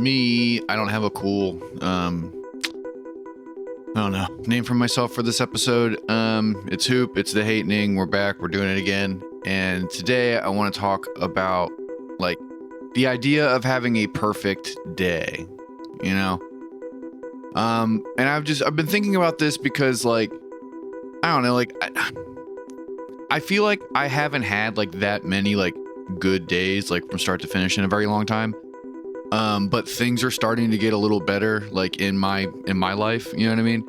me, I don't have a cool, I don't know, name for myself for this episode. It's Hoop, it's the Hatening, we're back, we're doing it again. And today I want to talk about, like, the idea of having a perfect day, you know? And I've been thinking about this because, like, I don't know, like, I feel like I haven't had, like, that many, like, good days, like, from start to finish in a very long time. But things are starting to get a little better, like, in my life, you know what I mean?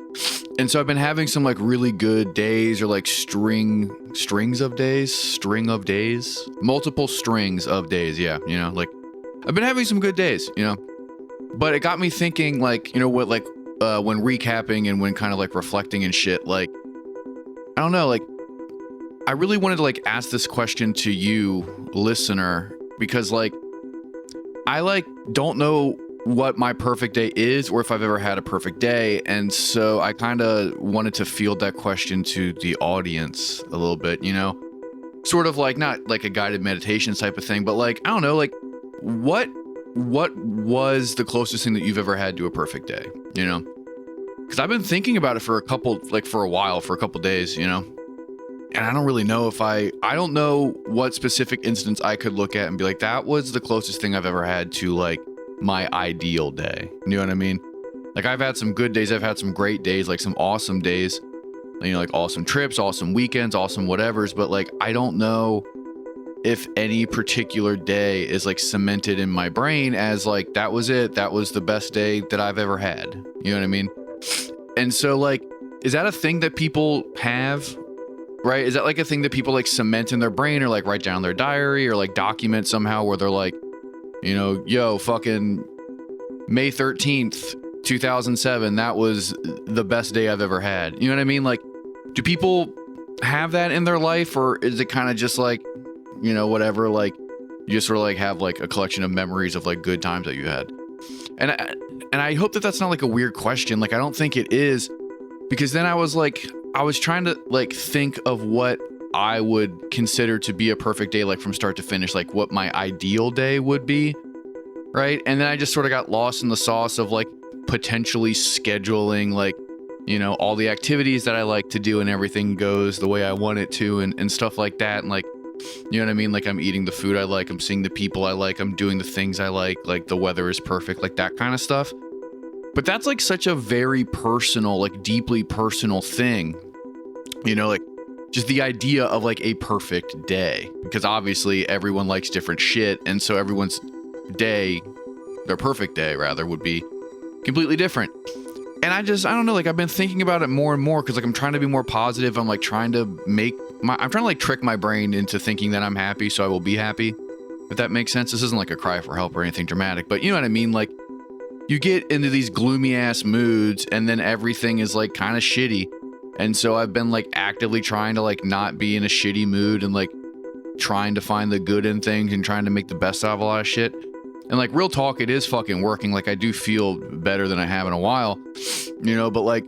And so I've been having some, like, really good days, or like string of days, multiple strings of days. Yeah. You know, like, I've been having some good days, you know, but it got me thinking, like, you know what, like, when recapping and when kind of like reflecting and shit, like, I don't know, like, I really wanted to, like, ask this question to you, listener, because, like, I, like, don't know what my perfect day is, or if I've ever had a perfect day, and so I kind of wanted to field that question to the audience a little bit, you know? Sort of like, not like a guided meditation type of thing, but, like, I don't know, like, what was the closest thing that you've ever had to a perfect day, you know? Because I've been thinking about it for a couple days, you know? And I don't really know if I don't know what specific instance I could look at and be like, that was the closest thing I've ever had to, like, my ideal day. You know what I mean? Like, I've had some good days. I've had some great days, like some awesome days, you know, like awesome trips, awesome weekends, awesome whatevers. But, like, I don't know if any particular day is, like, cemented in my brain as, like, that was it. That was the best day that I've ever had. You know what I mean? And so, like, is that a thing that people have? Right? Is that, like, a thing that people, like, cement in their brain, or, like, write down their diary, or, like, document somehow, where they're like, you know, yo, fucking May 13th, 2007, that was the best day I've ever had. You know what I mean? Like, do people have that in their life, or is it kind of just like, you know, whatever, like, you just sort of, like, have, like, a collection of memories of, like, good times that you had? And I hope that that's not, like, a weird question. Like, I don't think it is, because then I was trying to, like, think of what I would consider to be a perfect day, like, from start to finish, like, what my ideal day would be, right? And then I just sort of got lost in the sauce of, like, potentially scheduling, like, you know, all the activities that I like to do, and everything goes the way I want it to, and stuff like that. And, like, you know what I mean? Like, I'm eating the food I like, I'm seeing the people I like, I'm doing the things I like the weather is perfect, like, that kind of stuff. But that's, like, such a very personal, like, deeply personal thing, you know, like, just the idea of, like, a perfect day, because obviously everyone likes different shit, and so everyone's day, their perfect day rather, would be completely different. And I don't know, like, I've been thinking about it more and more, because, like, I'm trying to be more positive. I'm, like, trying to like, trick my brain into thinking that I'm happy, so I will be happy, if that makes sense. This isn't, like, a cry for help or anything dramatic, but you know what I mean? Like, you get into these gloomy ass moods, and then everything is, like, kind of shitty. And so I've been, like, actively trying to, like, not be in a shitty mood, and, like, trying to find the good in things, and trying to make the best out of a lot of shit. And, like, real talk, it is fucking working. Like, I do feel better than I have in a while, you know, but, like,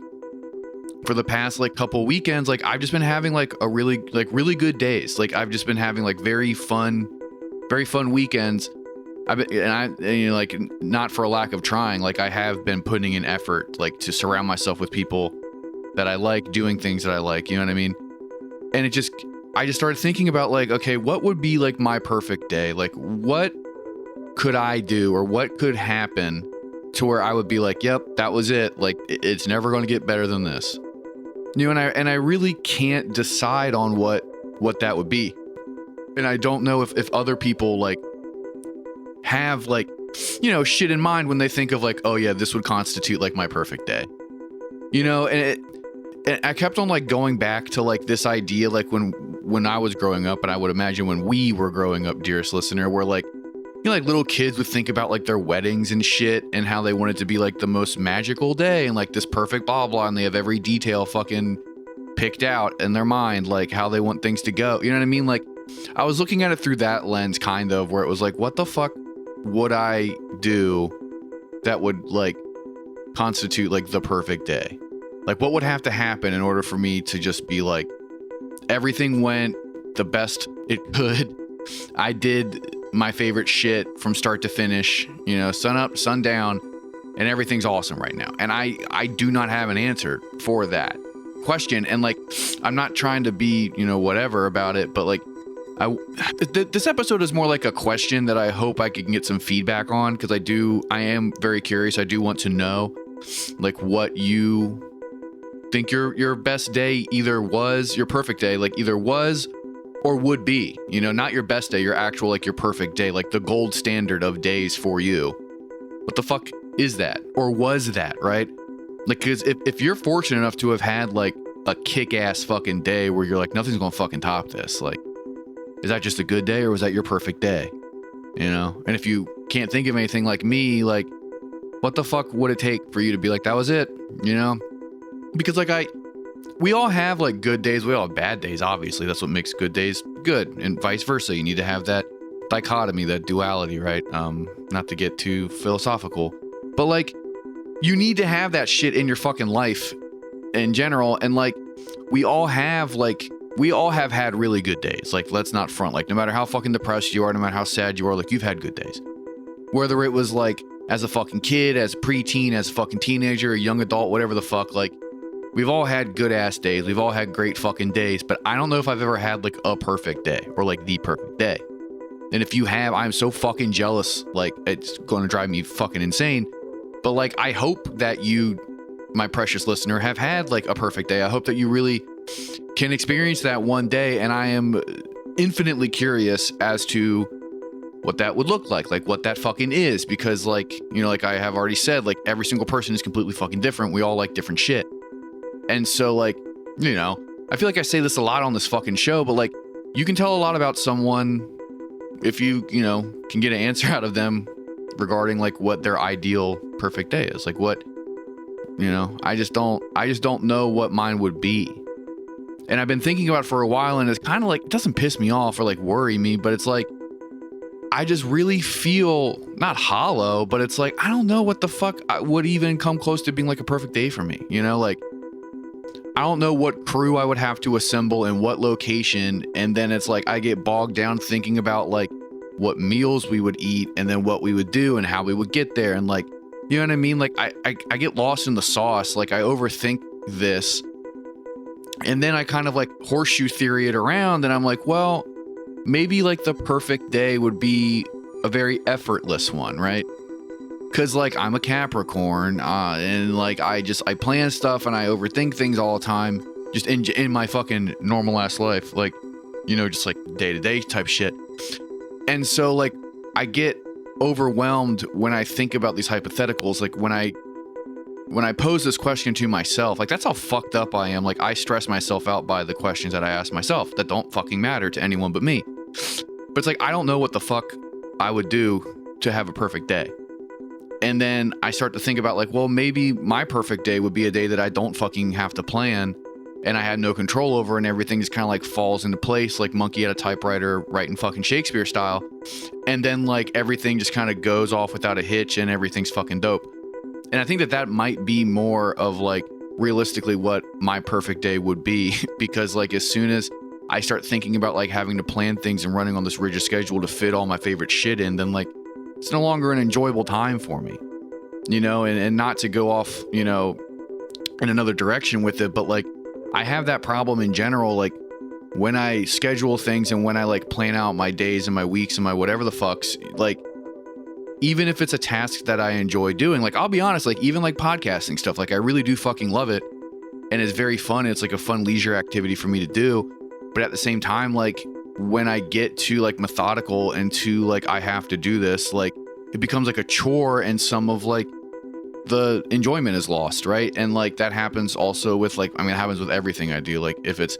for the past, like, couple weekends, like, I've just been having, like, really good days. Like, I've just been having, like, very fun weekends. And you know, like, not for a lack of trying, like, I have been putting in effort, like, to surround myself with people that I like, doing things that I like, you know what I mean? And I just started thinking about, like, okay, what would be, like, my perfect day? Like, what could I do, or what could happen to where I would be like, yep, that was it. Like, it's never going to get better than this. You know, and I really can't decide on what that would be. And I don't know if other people, like, have, like, you know, shit in mind when they think of, like, oh yeah, this would constitute, like, my perfect day. You know, and I kept on, like, going back to, like, this idea, like, when I was growing up, and I would imagine when we were growing up, dearest listener, where, like, you know, like, little kids would think about, like, their weddings and shit, and how they want it to be, like, the most magical day, and, like, this perfect blah blah, and they have every detail fucking picked out in their mind, like, how they want things to go. You know what I mean? Like, I was looking at it through that lens, kind of, where it was like, what the fuck would I do that would, like, constitute, like, the perfect day? Like, what would have to happen in order for me to just be like, everything went the best it could. I did my favorite shit from start to finish, you know, sun up, sun down, and everything's awesome right now. And I do not have an answer for that question. And like, I'm not trying to be, you know, whatever about it, but like, this episode is more like a question that I hope I can get some feedback on, because I am very curious. I do want to know like what you think your best day either was, your perfect day, like either was or would be, you know, not your best day, your actual, like your perfect day, like the gold standard of days for you. What the fuck is that? Or was that, right? Like, because if you're fortunate enough to have had like a kick-ass fucking day where you're like, nothing's gonna fucking top this, like, is that just a good day or was that your perfect day? You know? And if you can't think of anything like me, like, what the fuck would it take for you to be like, that was it, you know? Because like we all have like good days, we all have bad days, obviously. That's what makes good days good, and vice versa. You need to have that dichotomy, that duality, right? Not to get too philosophical, but like, you need to have that shit in your fucking life in general. And like, we all have had really good days. Like, let's not front, like, no matter how fucking depressed you are, no matter how sad you are, like, you've had good days. Whether it was like as a fucking kid, as a preteen, as a fucking teenager, a young adult, whatever the fuck, like, we've all had good ass days. We've all had great fucking days, but I don't know if I've ever had like a perfect day or like the perfect day. And if you have, I'm so fucking jealous. Like, it's going to drive me fucking insane. But like, I hope that you, my precious listener, have had like a perfect day. I hope that you really can experience that one day. And I am infinitely curious as to what that would look like what that fucking is. Because like, you know, like I have already said, like every single person is completely fucking different. We all like different shit. And so like, you know, I feel like I say this a lot on this fucking show, but like, you can tell a lot about someone if you know, can get an answer out of them regarding like what their ideal perfect day is. Like, what, you know, I just don't know what mine would be. And I've been thinking about it for a while, and it's kind of like, it doesn't piss me off or like worry me, but it's like, I just really feel not hollow, but it's like, I don't know what the fuck would even come close to being like a perfect day for me. You know, like, I don't know what crew I would have to assemble in what location. And then it's like, I get bogged down thinking about like what meals we would eat and then what we would do and how we would get there. And like, you know what I mean? Like I get lost in the sauce. Like, I overthink this, and then I kind of like horseshoe theory it around, and I'm like, well, maybe like the perfect day would be a very effortless one, right? Because like, I'm a Capricorn, and like I plan stuff and I overthink things all the time, just in my fucking normal ass life, like, you know, just like day-to-day type shit. And so like, I get overwhelmed when I think about these hypotheticals. Like, when I pose this question to myself, like, that's how fucked up I am. Like, I stress myself out by the questions that I ask myself that don't fucking matter to anyone but me. But it's like, I don't know what the fuck I would do to have a perfect day. And then I start to think about like, well, maybe my perfect day would be a day that I don't fucking have to plan and I had no control over, and everything just kind of like falls into place, like monkey at a typewriter writing fucking Shakespeare style. And then like everything just kind of goes off without a hitch and everything's fucking dope. And I think that might be more of like realistically what my perfect day would be, because like, as soon as I start thinking about like having to plan things and running on this rigid schedule to fit all my favorite shit in, then like, it's no longer an enjoyable time for me, you know. And not to go off, you know, in another direction with it, but like, I have that problem in general. Like, when I schedule things and when I like plan out my days and my weeks and my whatever the fucks, like, even if it's a task that I enjoy doing, like, I'll be honest, like, even like podcasting stuff, like, I really do fucking love it. And it's very fun. It's like a fun leisure activity for me to do. But at the same time, like, when I get to like methodical and to like, I have to do this, like, it becomes like a chore, and some of like the enjoyment is lost, right? And like, that happens also with like, I mean, it happens with everything I do. Like, if it's,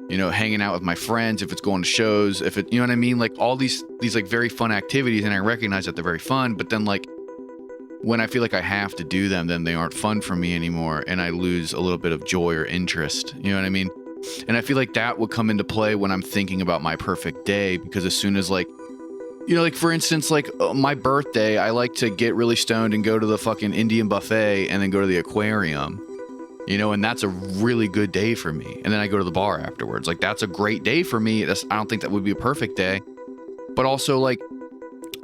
you know, hanging out with my friends, if it's going to shows, if it, you know what I mean? Like, all these like very fun activities, and I recognize that they're very fun, but then like, when I feel like I have to do them, then they aren't fun for me anymore, and I lose a little bit of joy or interest. You know what I mean? And I feel like that would come into play when I'm thinking about my perfect day, because as soon as like, you know, like for instance, like my birthday, I like to get really stoned and go to the fucking Indian buffet and then go to the aquarium, you know, and that's a really good day for me. And then I go to the bar afterwards. Like, that's a great day for me. I don't think that would be a perfect day, but also like,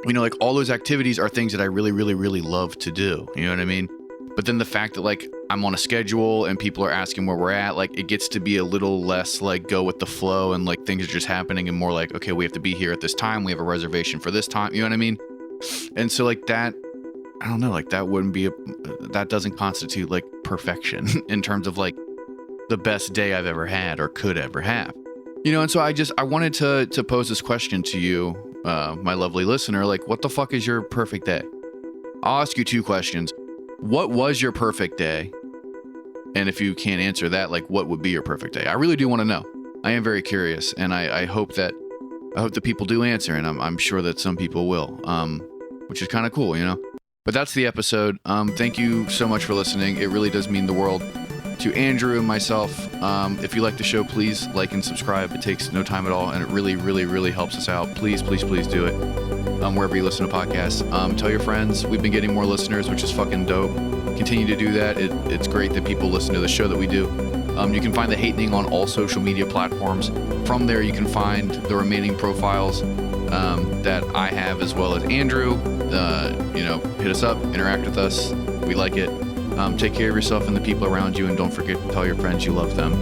you know, like all those activities are things that I really, really, really love to do. You know what I mean? But then the fact that like I'm on a schedule and people are asking where we're at, like it gets to be a little less like go with the flow and like things are just happening and more like, okay, we have to be here at this time. We have a reservation for this time. You know what I mean? And so like that, I don't know, like that wouldn't be that doesn't constitute like perfection in terms of like the best day I've ever had or could ever have. You know, and so I wanted to pose this question to you, my lovely listener, like, what the fuck is your perfect day? I'll ask you two questions. What was your perfect day? And if you can't answer that, like, what would be your perfect day? I really do want to know. I am very curious, and I hope that people do answer, and I'm sure that some people will, which is kind of cool, you know? But that's the episode. Thank you so much for listening. It really does mean the world to Andrew and myself. If you like the show, please like and subscribe. It takes no time at all, and it really, really, really helps us out. Please, please, please do it. Wherever you listen to podcasts. Tell your friends. We've been getting more listeners, which is fucking dope. Continue to do that. It's great that people listen to the show that we do. You can find The Hatening on all social media platforms. From there, you can find the remaining profiles that I have, as well as Andrew. You know, hit us up, interact with us. We like it. Take care of yourself and the people around you, and don't forget to tell your friends you love them.